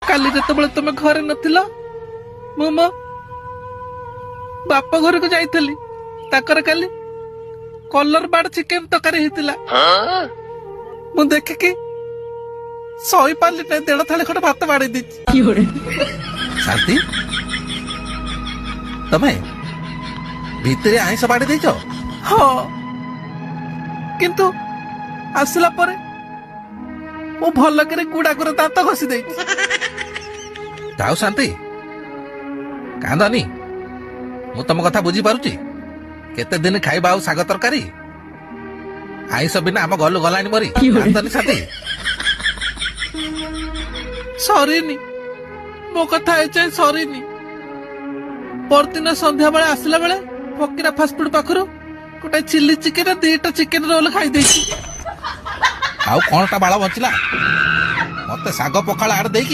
କାଲି ଯେତେବେଳେ ତମେ ଘରେ ନଥିଲ ମୁଁ ମୋ ବାପ ଘରକୁ ଯାଇଥିଲି। ତାଙ୍କର କାଲି କଲର ବାର୍ଡ ଚିକେନ ତରକାରୀ ହେଇଥିଲା। ମୁଁ ଦେଖିକି ସହି ପାରିଲି ନାହିଁ, 1.5 ଥାଳି ଖଣ୍ଡେ ଭାତ ବାଡେଇ ଦେଇଛି। ଶାନ୍ତି, ତମେ ଭିତରେ ଆଇଁଷ ବାଡି ଦେଇଛ? ହଁ, କିନ୍ତୁ ଆସିଲା ପରେ ମୁଁ ଭଲ କରି ଗୁଡାଗୁର ଦାନ୍ତ ଘଷି ଦେଇଛି। ଯାଉ ଶାନ୍ତି, କାନ୍ଦନି। ମୁଁ ତମ କଥା ବୁଝିପାରୁଛି। କେତେ ଦିନ ଖାଇବା ଆଉ ଶାଗ ତରକାରୀ? ଆଇଁଷ ବିନା ଆମ ଘରକୁ ଗଲାଣି ମରି। କାନ୍ଦନି ଶାନ୍ତି। ସରିନି, ମୋ କଥା ଏଯାଏଁ ସରିନି। ପରଦିନ ସନ୍ଧ୍ୟାବେଳେ ଆସିଲା ବେଳେ ଫକିରା ଫାଷ୍ଟଫୁଡ ପାଖରୁ ଗୋଟେ ଚିଲି ଚିକେନ 2ଟା ଚିକେନ ରୋଲ ଖାଇଦେଇଛି। ଆଉ କଣଟା ବାଳ ବଞ୍ଚିଲା? ମତେ ଶାଗ ପଖାଳ ଆଡେ ଦେଇକି